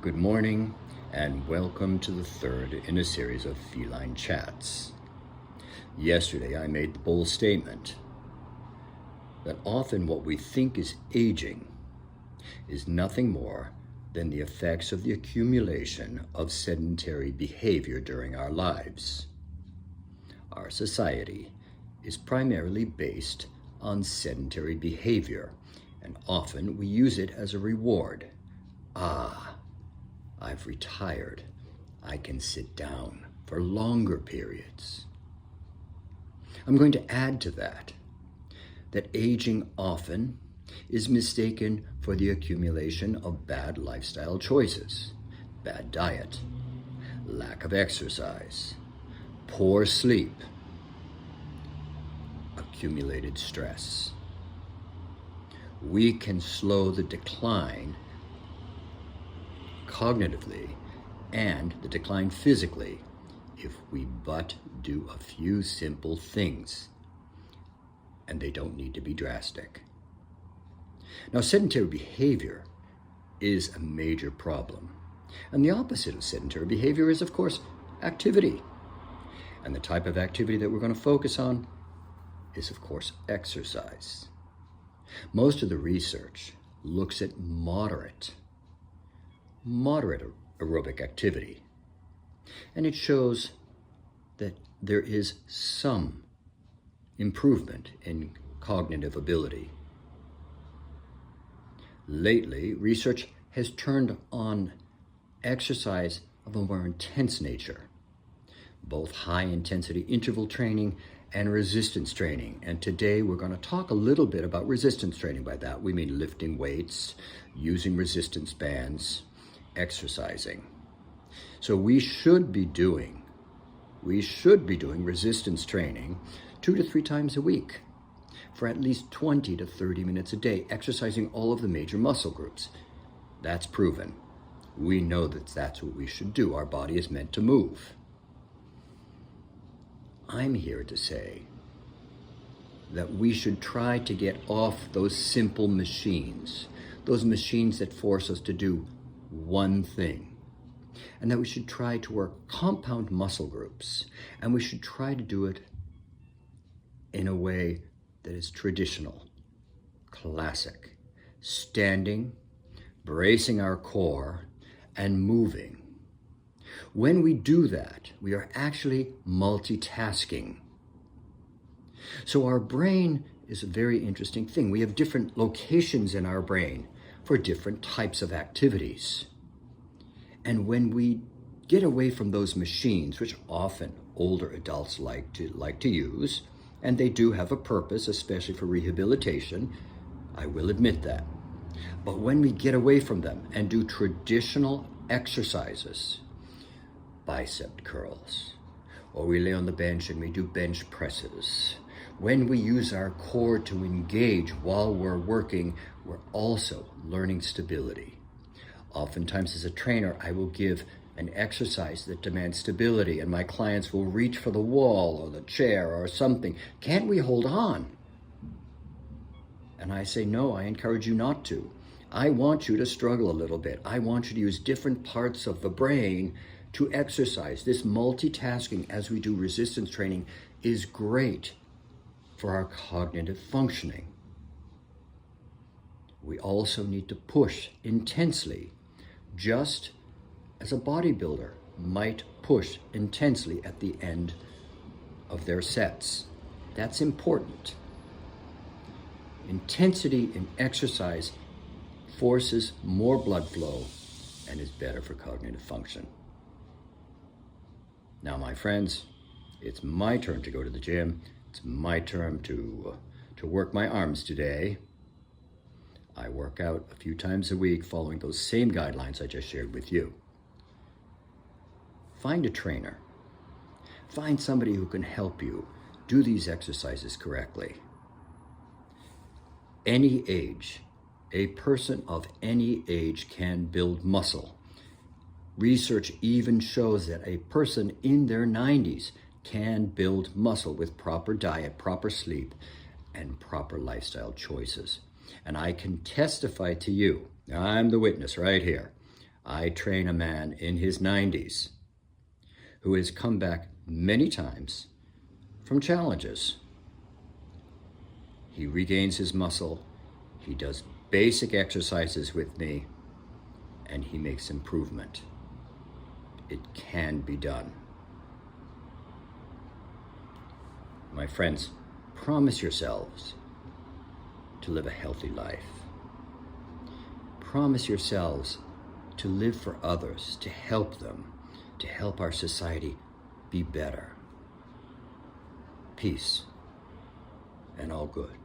Good morning, and welcome to the third in a series of Feline Chats. Yesterday, I made the bold statement that often what we think is aging is nothing more than the effects of the accumulation of sedentary behavior during our lives. Our society is primarily based on sedentary behavior, and often we use it as a reward. I've retired. I can sit down for longer periods. I'm going to add to that aging often is mistaken for the accumulation of bad lifestyle choices, bad diet, lack of exercise, poor sleep, accumulated stress. We can slow the decline cognitively and the decline physically if we but do a few simple things, and they don't need to be drastic. Now, sedentary behavior is a major problem, and the opposite of sedentary behavior is, of course, activity. And the type of activity that we're going to focus on is, of course, exercise. Most of the research looks at moderate aerobic activity, and it shows that there is some improvement in cognitive ability. Lately, research has turned on exercise of a more intense nature, both high-intensity interval training and resistance training. And today we're going to talk a little bit about resistance training. By that we mean lifting weights, using resistance bands, exercising. So we should be doing resistance training 2 to 3 times a week for at least 20 to 30 minutes a day, exercising all of the major muscle groups. That's proven. We know that that's what we should do. Our body is meant to move. I'm here to say that we should try to get off those simple machines, those machines that force us to do one thing, and that we should try to work compound muscle groups, and we should try to do it in a way that is traditional, classic, standing, bracing our core, and moving. When we do that, we are actually multitasking. So our brain is a very interesting thing. We have different locations in our brain for different types of activities. And when we get away from those machines, which often older adults like to use, and they do have a purpose, especially for rehabilitation, I will admit that. But when we get away from them and do traditional exercises, bicep curls, or we lay on the bench and we do bench presses, when we use our core to engage while we're working, we're also learning stability. Oftentimes as a trainer, I will give an exercise that demands stability, and my clients will reach for the wall or the chair or something. Can't we hold on? And I say, no, I encourage you not to. I want you to struggle a little bit. I want you to use different parts of the brain to exercise. This multitasking as we do resistance training is great for our cognitive functioning. We also need to push intensely, just as a bodybuilder might push intensely at the end of their sets. That's important. Intensity in exercise forces more blood flow and is better for cognitive function. Now, my friends, it's my turn to go to the gym. It's my turn to work my arms today. I work out a few times a week following those same guidelines I just shared with you. Find a trainer. Find somebody who can help you do these exercises correctly. Any age, a person of any age can build muscle. Research even shows that a person in their 90s can build muscle with proper diet, proper sleep, and proper lifestyle choices. And I can testify to you, I'm the witness right here. I train a man in his 90s who has come back many times from challenges. He regains his muscle, he does basic exercises with me, and he makes improvement. It can be done. My friends, promise yourselves to live a healthy life. Promise yourselves to live for others, to help them, to help our society be better. Peace and all good.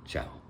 Ciao.